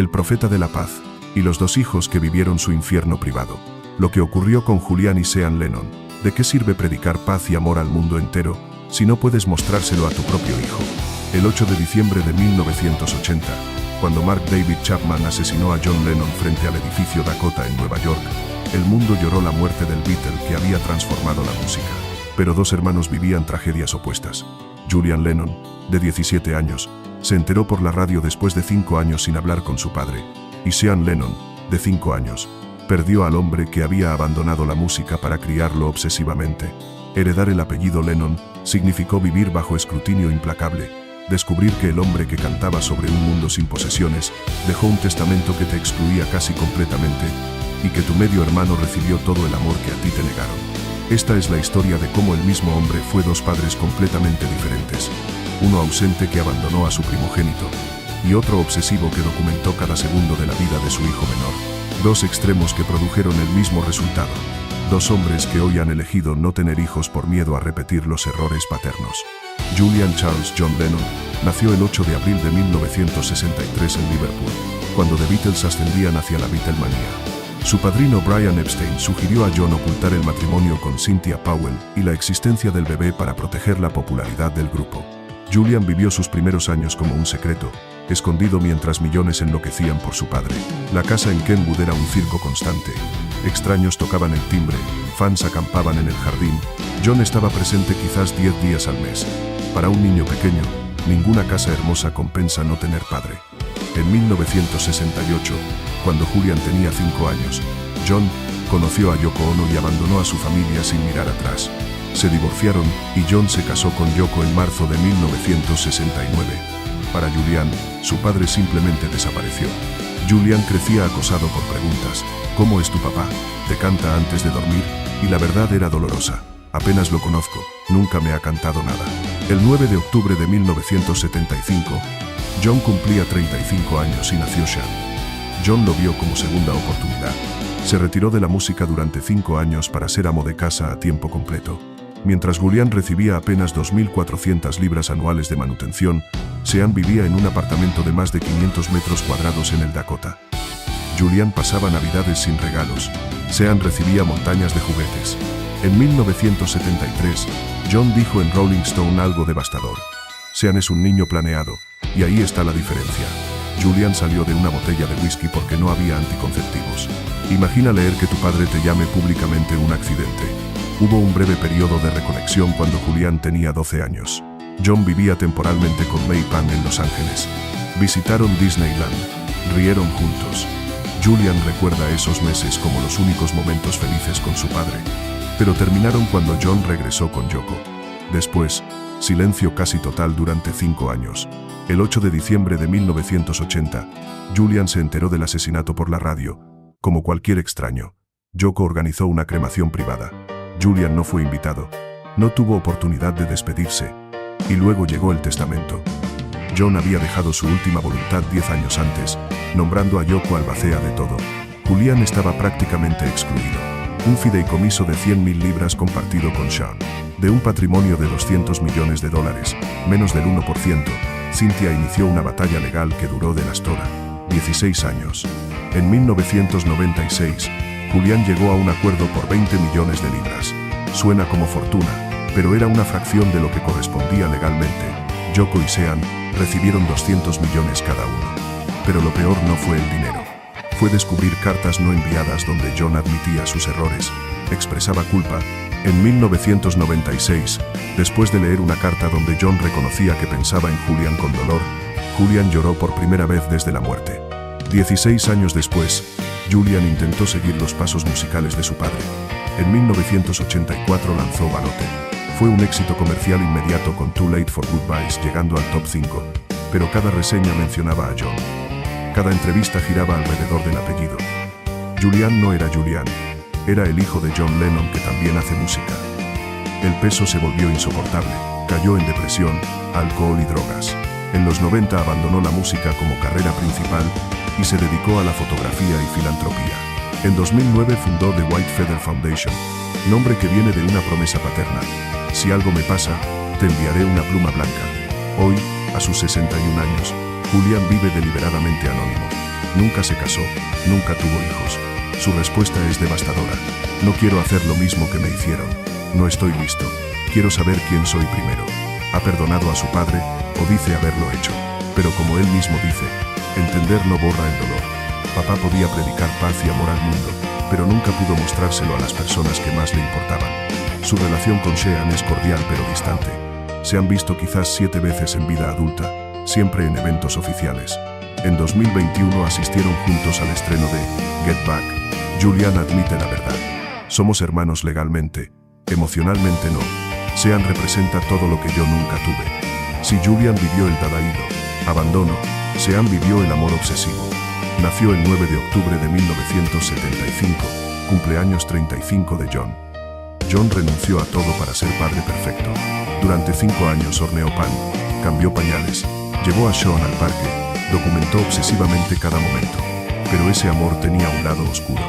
El profeta de la paz, y los dos hijos que vivieron su infierno privado. Lo que ocurrió con Julian y Sean Lennon. ¿De qué sirve predicar paz y amor al mundo entero si no puedes mostrárselo a tu propio hijo? El 8 de diciembre de 1980, cuando Mark David Chapman asesinó a John Lennon frente al edificio Dakota en Nueva York, el mundo lloró la muerte del Beatle que había transformado la música. Pero dos hermanos vivían tragedias opuestas. Julian Lennon, de 17 años, se enteró por la radio después de 5 años sin hablar con su padre, y Sean Lennon, de 5 años, perdió al hombre que había abandonado la música para criarlo obsesivamente. Heredar el apellido Lennon significó vivir bajo escrutinio implacable, descubrir que el hombre que cantaba sobre un mundo sin posesiones dejó un testamento que te excluía casi completamente y que tu medio hermano recibió todo el amor que a ti te negaron. Esta es la historia de cómo el mismo hombre fue dos padres completamente diferentes, uno ausente que abandonó a su primogénito y otro obsesivo que documentó cada segundo de la vida de su hijo menor. Dos extremos que produjeron el mismo resultado. Dos hombres que hoy han elegido no tener hijos por miedo a repetir los errores paternos. Julian Charles John Lennon nació el 8 de abril de 1963 en Liverpool, cuando The Beatles ascendían hacia la Beatlemanía. Su padrino Brian Epstein sugirió a John ocultar el matrimonio con Cynthia Powell y la existencia del bebé para proteger la popularidad del grupo. Julian vivió sus primeros años como un secreto, escondido mientras millones enloquecían por su padre. La casa en Kenwood era un circo constante. Extraños tocaban el timbre, fans acampaban en el jardín. John estaba presente quizás 10 días al mes. Para un niño pequeño, ninguna casa hermosa compensa no tener padre. En 1968, cuando Julian tenía 5 años, John conoció a Yoko Ono y abandonó a su familia sin mirar atrás. Se divorciaron y John se casó con Yoko en marzo de 1969. Para Julian, su padre simplemente desapareció. Julian crecía acosado por preguntas. ¿Cómo es tu papá? ¿Te canta antes de dormir? Y la verdad era dolorosa. Apenas lo conozco, nunca me ha cantado nada. El 9 de octubre de 1975, John cumplía 35 años y nació Sean. John lo vio como segunda oportunidad. Se retiró de la música durante 5 años para ser amo de casa a tiempo completo. Mientras Julian recibía apenas 2.400 libras anuales de manutención, Sean vivía en un apartamento de más de 500 metros cuadrados en el Dakota. Julian pasaba navidades sin regalos. Sean recibía montañas de juguetes. En 1973, John dijo en Rolling Stone algo devastador. Sean es un niño planeado, y ahí está la diferencia. Julian salió de una botella de whisky porque no había anticonceptivos. Imagina leer que tu padre te llame públicamente un accidente. Hubo un breve periodo de reconexión cuando Julian tenía 12 años. John vivía temporalmente con May Pan en Los Ángeles. Visitaron Disneyland. Rieron juntos. Julian recuerda esos meses como los únicos momentos felices con su padre. Pero terminaron cuando John regresó con Yoko. Después, silencio casi total durante 5 años. El 8 de diciembre de 1980, Julian se enteró del asesinato por la radio. Como cualquier extraño, Yoko organizó una cremación privada. Julian no fue invitado. No tuvo oportunidad de despedirse. Y luego llegó el testamento. John había dejado su última voluntad 10 años antes, nombrando a Yoko albacea de todo. Julian estaba prácticamente excluido. Un fideicomiso de 100.000 libras compartido con Sean. De un patrimonio de $200 millones, menos del 1%, Cynthia inició una batalla legal que duró de las Tora 16 años. En 1996, Julian llegó a un acuerdo por 20 millones de libras. Suena como fortuna, pero era una fracción de lo que correspondía legalmente. Yoko y Sean recibieron 200 millones cada uno. Pero lo peor no fue el dinero. Fue descubrir cartas no enviadas donde John admitía sus errores, expresaba culpa. En 1996, después de leer una carta donde John reconocía que pensaba en Julian con dolor, Julian lloró por primera vez desde la muerte. 16 años después, Julian intentó seguir los pasos musicales de su padre. En 1984 lanzó Balote. Fue un éxito comercial inmediato con Too Late for Goodbyes llegando al top 5, pero cada reseña mencionaba a John. Cada entrevista giraba alrededor del apellido. Julian no era Julian, era el hijo de John Lennon que también hace música. El peso se volvió insoportable, cayó en depresión, alcohol y drogas. En los 90 abandonó la música como carrera principal y se dedicó a la fotografía y filantropía. En 2009 fundó The White Feather Foundation, nombre que viene de una promesa paterna. Si algo me pasa, te enviaré una pluma blanca. Hoy, a sus 61 años, Julian vive deliberadamente anónimo. Nunca se casó, nunca tuvo hijos. Su respuesta es devastadora. No quiero hacer lo mismo que me hicieron. No estoy listo. Quiero saber quién soy primero. ¿Ha perdonado a su padre o dice haberlo hecho? Pero como él mismo dice, entender no borra el dolor. Papá podía predicar paz y amor al mundo, pero nunca pudo mostrárselo a las personas que más le importaban. Su relación con Sean es cordial pero distante. Se han visto quizás 7 veces en vida adulta, siempre en eventos oficiales. En 2021 asistieron juntos al estreno de Get Back. Julian admite la verdad. Somos hermanos legalmente, emocionalmente no. Sean representa todo lo que yo nunca tuve. Si Julian vivió el dadaído, abandono, Sean vivió el amor obsesivo. Nació el 9 de octubre de 1975, cumpleaños 35 de John. John renunció a todo para ser padre perfecto. Durante 5 años horneó pan, cambió pañales, llevó a Sean al parque, documentó obsesivamente cada momento. Pero ese amor tenía un lado oscuro.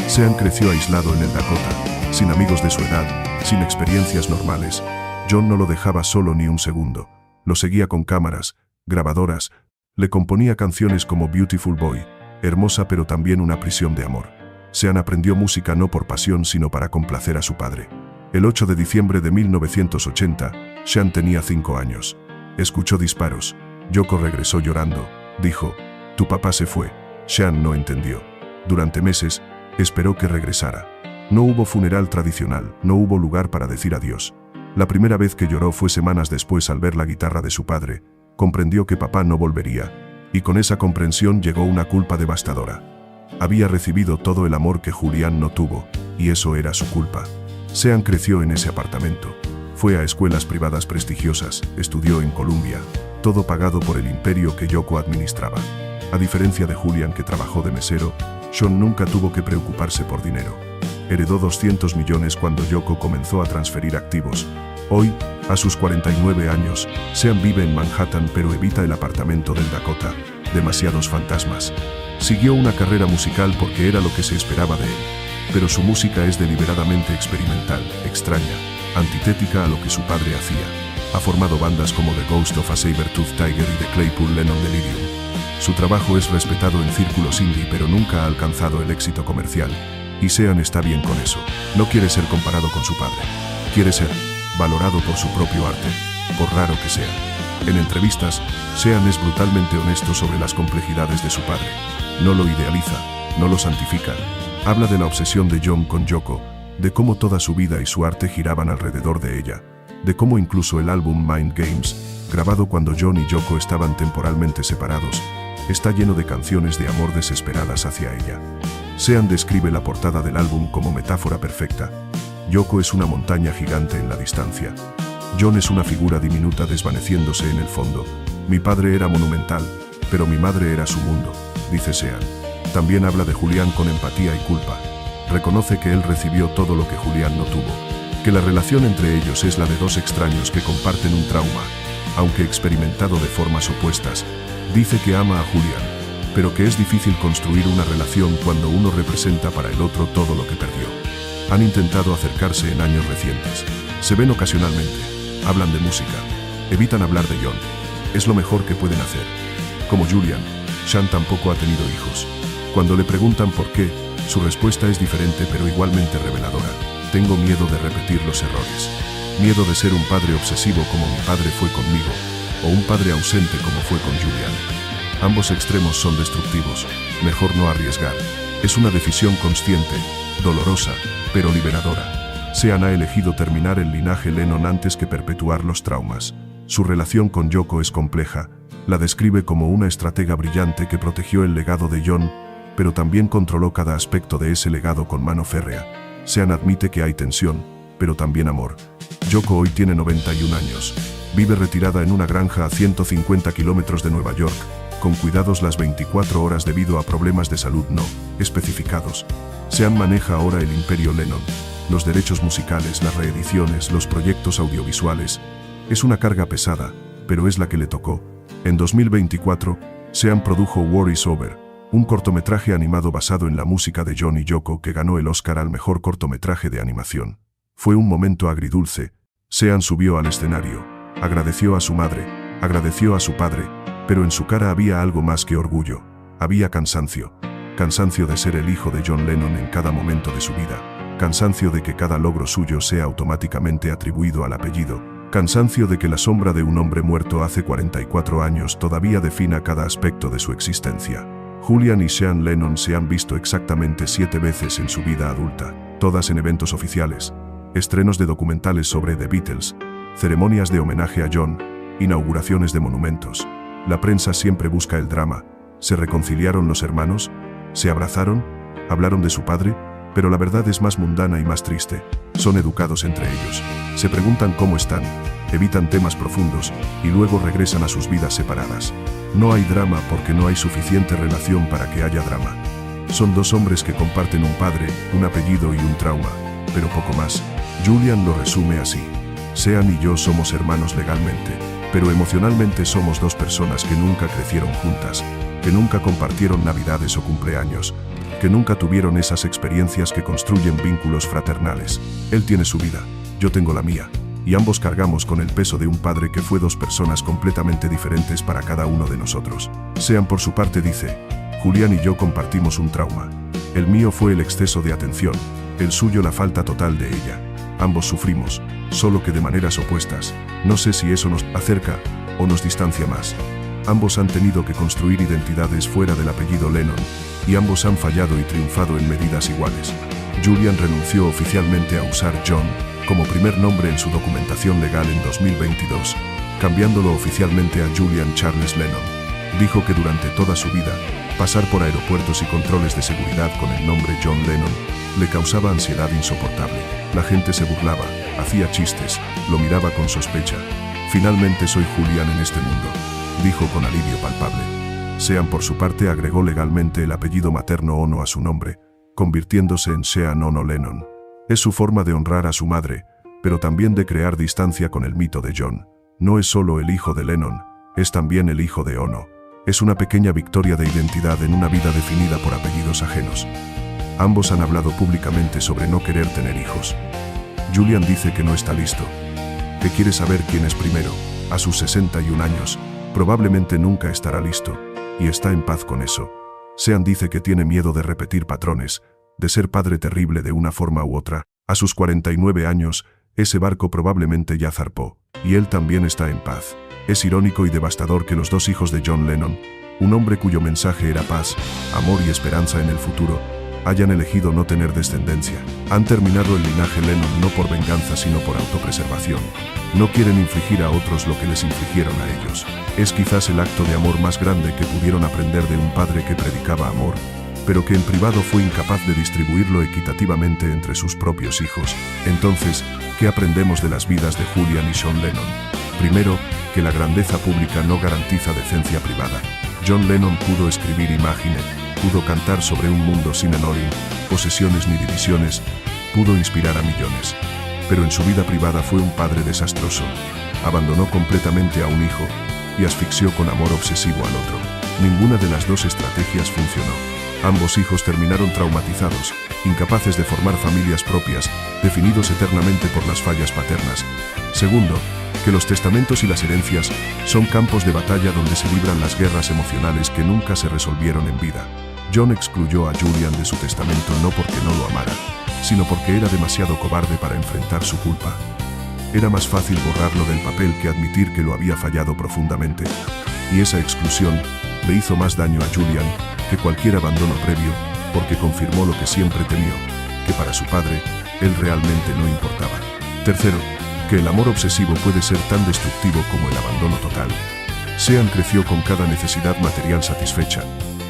Sean creció aislado en el Dakota, sin amigos de su edad, sin experiencias normales. John no lo dejaba solo ni un segundo. Lo seguía con cámaras, grabadoras, le componía canciones como Beautiful Boy, hermosa pero también una prisión de amor. Sean aprendió música no por pasión sino para complacer a su padre. El 8 de diciembre de 1980, Sean tenía 5 años. Escuchó disparos. Yoko regresó llorando. Dijo, tu papá se fue. Sean no entendió. Durante meses, esperó que regresara. No hubo funeral tradicional, no hubo lugar para decir adiós. La primera vez que lloró fue semanas después al ver la guitarra de su padre. Comprendió que papá no volvería, y con esa comprensión llegó una culpa devastadora. Había recibido todo el amor que Julian no tuvo, y eso era su culpa. Sean creció en ese apartamento. Fue a escuelas privadas prestigiosas, estudió en Columbia, todo pagado por el imperio que Yoko administraba. A diferencia de Julian que trabajó de mesero, Sean nunca tuvo que preocuparse por dinero. Heredó 200 millones cuando Yoko comenzó a transferir activos. Hoy, a sus 49 años, Sean vive en Manhattan pero evita el apartamento del Dakota. Demasiados fantasmas. Siguió una carrera musical porque era lo que se esperaba de él. Pero su música es deliberadamente experimental, extraña, antitética a lo que su padre hacía. Ha formado bandas como The Ghost of a Saber-Tooth Tiger y The Claypool Lennon Delirium. Su trabajo es respetado en círculos indie pero nunca ha alcanzado el éxito comercial. Y Sean está bien con eso. No quiere ser comparado con su padre. Quiere ser valorado por su propio arte, por raro que sea. En entrevistas, Sean es brutalmente honesto sobre las complejidades de su padre. No lo idealiza, no lo santifica. Habla de la obsesión de John con Yoko, de cómo toda su vida y su arte giraban alrededor de ella, de cómo incluso el álbum Mind Games, grabado cuando John y Yoko estaban temporalmente separados, está lleno de canciones de amor desesperadas hacia ella. Sean describe la portada del álbum como metáfora perfecta. Yoko es una montaña gigante en la distancia. John es una figura diminuta desvaneciéndose en el fondo. Mi padre era monumental, pero mi madre era su mundo, dice Sean. También habla de Julian con empatía y culpa. Reconoce que él recibió todo lo que Julian no tuvo, que la relación entre ellos es la de dos extraños que comparten un trauma, aunque experimentado de formas opuestas. Dice que ama a Julian, pero que es difícil construir una relación cuando uno representa para el otro todo lo que perdió. Han intentado acercarse en años recientes. Se ven ocasionalmente, hablan de música, evitan hablar de John. Es lo mejor que pueden hacer. Como Julian, Sean tampoco ha tenido hijos. Cuando le preguntan por qué, su respuesta es diferente pero igualmente reveladora. Tengo miedo de repetir los errores. Miedo de ser un padre obsesivo como mi padre fue conmigo, o un padre ausente como fue con Julian. Ambos extremos son destructivos, mejor no arriesgar. Es una decisión consciente, dolorosa, pero liberadora. Sean ha elegido terminar el linaje Lennon antes que perpetuar los traumas. Su relación con Yoko es compleja, la describe como una estratega brillante que protegió el legado de John, pero también controló cada aspecto de ese legado con mano férrea. Sean admite que hay tensión, pero también amor. Yoko hoy tiene 91 años. Vive retirada en una granja a 150 kilómetros de Nueva York, con cuidados las 24 horas debido a problemas de salud no especificados. Sean maneja ahora el imperio Lennon, los derechos musicales, las reediciones, los proyectos audiovisuales. Es una carga pesada, pero es la que le tocó. En 2024, Sean produjo War is Over, un cortometraje animado basado en la música de John y Yoko que ganó el Oscar al mejor cortometraje de animación. Fue un momento agridulce. Sean subió al escenario, agradeció a su madre, agradeció a su padre, pero en su cara había algo más que orgullo. Había cansancio. Cansancio de ser el hijo de John Lennon en cada momento de su vida. Cansancio de que cada logro suyo sea automáticamente atribuido al apellido. Cansancio de que la sombra de un hombre muerto hace 44 años todavía defina cada aspecto de su existencia. Julian y Sean Lennon se han visto exactamente 7 veces en su vida adulta, todas en eventos oficiales, estrenos de documentales sobre The Beatles, ceremonias de homenaje a John, inauguraciones de monumentos. La prensa siempre busca el drama. ¿Se reconciliaron los hermanos? ¿Se abrazaron? ¿Hablaron de su padre? Pero la verdad es más mundana y más triste. Son educados entre ellos. Se preguntan cómo están, evitan temas profundos y luego regresan a sus vidas separadas. No hay drama porque no hay suficiente relación para que haya drama. Son dos hombres que comparten un padre, un apellido y un trauma, pero poco más. Julian lo resume así. Sean y yo somos hermanos legalmente, pero emocionalmente somos dos personas que nunca crecieron juntas, que nunca compartieron navidades o cumpleaños, que nunca tuvieron esas experiencias que construyen vínculos fraternales. Él tiene su vida, yo tengo la mía, y ambos cargamos con el peso de un padre que fue dos personas completamente diferentes para cada uno de nosotros. Sean por su parte dice, Julian y yo compartimos un trauma. El mío fue el exceso de atención, el suyo la falta total de ella. Ambos sufrimos, solo que de maneras opuestas. No sé si eso nos acerca o nos distancia más. Ambos han tenido que construir identidades fuera del apellido Lennon, y ambos han fallado y triunfado en medidas iguales. Julian renunció oficialmente a usar John como primer nombre en su documentación legal en 2022, cambiándolo oficialmente a Julian Charles Lennon. Dijo que durante toda su vida, pasar por aeropuertos y controles de seguridad con el nombre John Lennon le causaba ansiedad insoportable. La gente se burlaba, hacía chistes, lo miraba con sospecha. Finalmente soy Julian en este mundo, dijo con alivio palpable. Sean por su parte agregó legalmente el apellido materno Ono a su nombre, convirtiéndose en Sean Ono Lennon. Es su forma de honrar a su madre, pero también de crear distancia con el mito de John. No es solo el hijo de Lennon, es también el hijo de Ono. Es una pequeña victoria de identidad en una vida definida por apellidos ajenos. Ambos han hablado públicamente sobre no querer tener hijos. Julian dice que no está listo, que quiere saber quién es primero. A sus 61 años, probablemente nunca estará listo, y está en paz con eso. Sean dice que tiene miedo de repetir patrones, de ser padre terrible de una forma u otra. A sus 49 años, ese barco probablemente ya zarpó, y él también está en paz. Es irónico y devastador que los dos hijos de John Lennon, un hombre cuyo mensaje era paz, amor y esperanza en el futuro, hayan elegido no tener descendencia. Han terminado el linaje Lennon no por venganza sino por autopreservación. No quieren infligir a otros lo que les infligieron a ellos. Es quizás el acto de amor más grande que pudieron aprender de un padre que predicaba amor, pero que en privado fue incapaz de distribuirlo equitativamente entre sus propios hijos. Entonces, ¿qué aprendemos de las vidas de Julian y Sean Lennon? Primero, que la grandeza pública no garantiza decencia privada. John Lennon pudo escribir Imagine, pudo cantar sobre un mundo sin enorin, posesiones ni divisiones, pudo inspirar a millones. Pero en su vida privada fue un padre desastroso. Abandonó completamente a un hijo y asfixió con amor obsesivo al otro. Ninguna de las dos estrategias funcionó. Ambos hijos terminaron traumatizados, incapaces de formar familias propias, definidos eternamente por las fallas paternas. Segundo, que los testamentos y las herencias son campos de batalla donde se libran las guerras emocionales que nunca se resolvieron en vida. John excluyó a Julian de su testamento no porque no lo amara, sino porque era demasiado cobarde para enfrentar su culpa. Era más fácil borrarlo del papel que admitir que lo había fallado profundamente. Y esa exclusión le hizo más daño a Julian que cualquier abandono previo, porque confirmó lo que siempre temió, que para su padre, él realmente no importaba. Tercero, que el amor obsesivo puede ser tan destructivo como el abandono total. Sean creció con cada necesidad material satisfecha,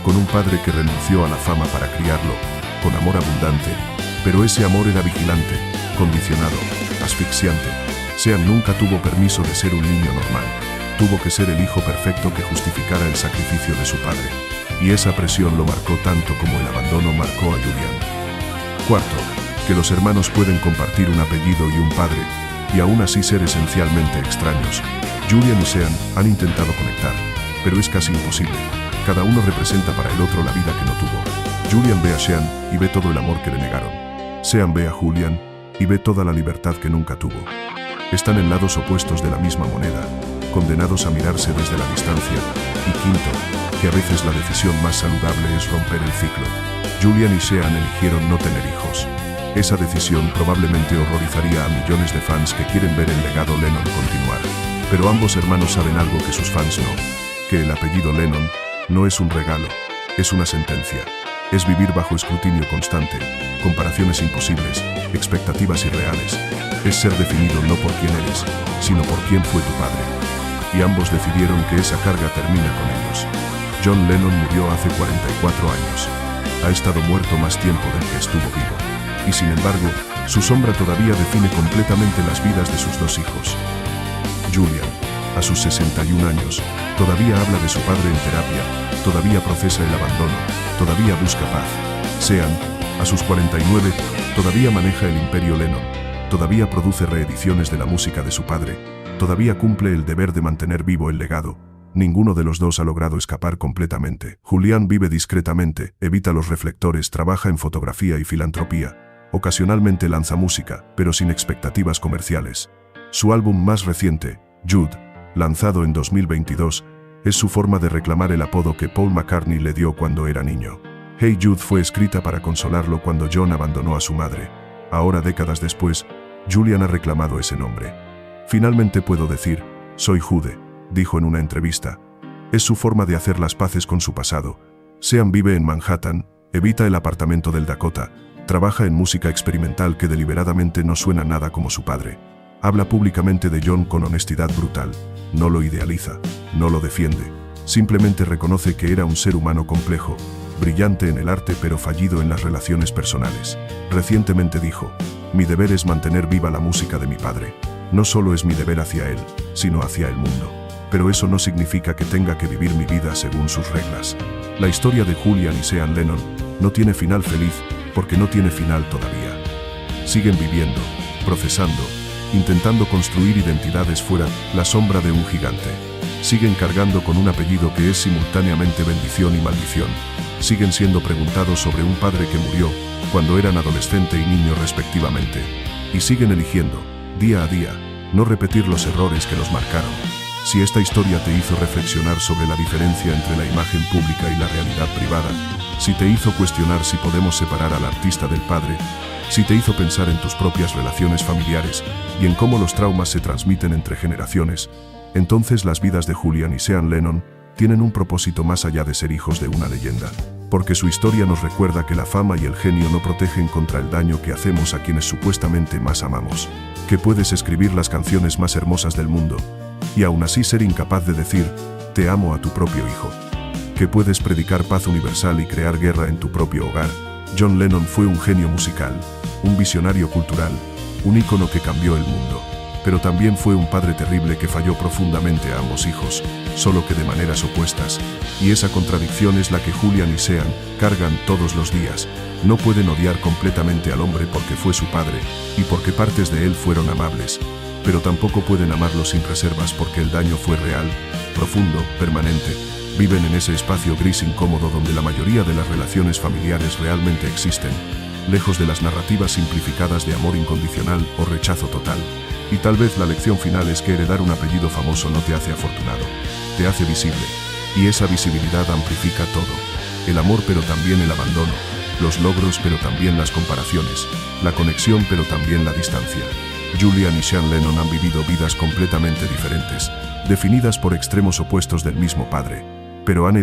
con un padre que renunció a la fama para criarlo, con amor abundante, pero ese amor era vigilante, condicionado, asfixiante. Sean nunca tuvo permiso de ser un niño normal. Tuvo que ser el hijo perfecto que justificara el sacrificio de su padre. Y esa presión lo marcó tanto como el abandono marcó a Julian. Cuarto, que los hermanos pueden compartir un apellido y un padre, y aún así ser esencialmente extraños. Julian y Sean han intentado conectar, pero es casi imposible. Cada uno representa para el otro la vida que no tuvo. Julian ve a Sean y ve todo el amor que le negaron. Sean ve a Julian y ve toda la libertad que nunca tuvo. Están en lados opuestos de la misma moneda, condenados a mirarse desde la distancia. Y quinto, que a veces la decisión más saludable es romper el ciclo. Julian y Sean eligieron no tener hijos. Esa decisión probablemente horrorizaría a millones de fans que quieren ver el legado Lennon continuar. Pero ambos hermanos saben algo que sus fans no, que el apellido Lennon no es un regalo, es una sentencia. Es vivir bajo escrutinio constante, comparaciones imposibles, expectativas irreales. Es ser definido no por quién eres, sino por quién fue tu padre. Y ambos decidieron que esa carga termina con ellos. John Lennon murió hace 44 años. Ha estado muerto más tiempo del que estuvo vivo. Y sin embargo, su sombra todavía define completamente las vidas de sus dos hijos. Julian, a sus 61 años, todavía habla de su padre en terapia, todavía procesa el abandono, todavía busca paz. Sean, a sus 49, todavía maneja el imperio Lennon, todavía produce reediciones de la música de su padre, todavía cumple el deber de mantener vivo el legado. Ninguno de los dos ha logrado escapar completamente. Julian vive discretamente, evita los reflectores, trabaja en fotografía y filantropía. Ocasionalmente lanza música, pero sin expectativas comerciales. Su álbum más reciente, Jude, lanzado en 2022, es su forma de reclamar el apodo que Paul McCartney le dio cuando era niño. Hey Jude fue escrita para consolarlo cuando John abandonó a su madre. Ahora, décadas después, Julian ha reclamado ese nombre. Finalmente puedo decir, soy Jude, dijo en una entrevista. Es su forma de hacer las paces con su pasado. Sean vive en Manhattan, evita el apartamento del Dakota, trabaja en música experimental que deliberadamente no suena nada como su padre. Habla públicamente de John con honestidad brutal. No lo idealiza, no lo defiende. Simplemente reconoce que era un ser humano complejo, brillante en el arte pero fallido en las relaciones personales. Recientemente dijo, mi deber es mantener viva la música de mi padre. No solo es mi deber hacia él, sino hacia el mundo. Pero eso no significa que tenga que vivir mi vida según sus reglas. La historia de Julian y Sean Lennon no tiene final feliz porque no tiene final todavía. Siguen viviendo, procesando, intentando construir identidades fuera la sombra de un gigante. Siguen cargando con un apellido que es simultáneamente bendición y maldición. Siguen siendo preguntados sobre un padre que murió cuando eran adolescente y niño respectivamente. Y siguen eligiendo, día a día, no repetir los errores que los marcaron. Si esta historia te hizo reflexionar sobre la diferencia entre la imagen pública y la realidad privada, si te hizo cuestionar si podemos separar al artista del padre, si te hizo pensar en tus propias relaciones familiares y en cómo los traumas se transmiten entre generaciones, entonces las vidas de Julian y Sean Lennon tienen un propósito más allá de ser hijos de una leyenda, porque su historia nos recuerda que la fama y el genio no protegen contra el daño que hacemos a quienes supuestamente más amamos, que puedes escribir las canciones más hermosas del mundo y aún así ser incapaz de decir, te amo a tu propio hijo, que puedes predicar paz universal y crear guerra en tu propio hogar. John Lennon fue un genio musical, un visionario cultural, un ícono que cambió el mundo, pero también fue un padre terrible que falló profundamente a ambos hijos, solo que de maneras opuestas, y esa contradicción es la que Julian y Sean cargan todos los días. No pueden odiar completamente al hombre porque fue su padre, y porque partes de él fueron amables, pero tampoco pueden amarlo sin reservas porque el daño fue real, profundo, permanente. Viven en ese espacio gris incómodo donde la mayoría de las relaciones familiares realmente existen, lejos de las narrativas simplificadas de amor incondicional o rechazo total. Y tal vez la lección final es que heredar un apellido famoso no te hace afortunado, te hace visible, y esa visibilidad amplifica todo. El amor pero también el abandono, los logros pero también las comparaciones, la conexión pero también la distancia. Julian y Sean Lennon han vivido vidas completamente diferentes, definidas por extremos opuestos del mismo padre, pero han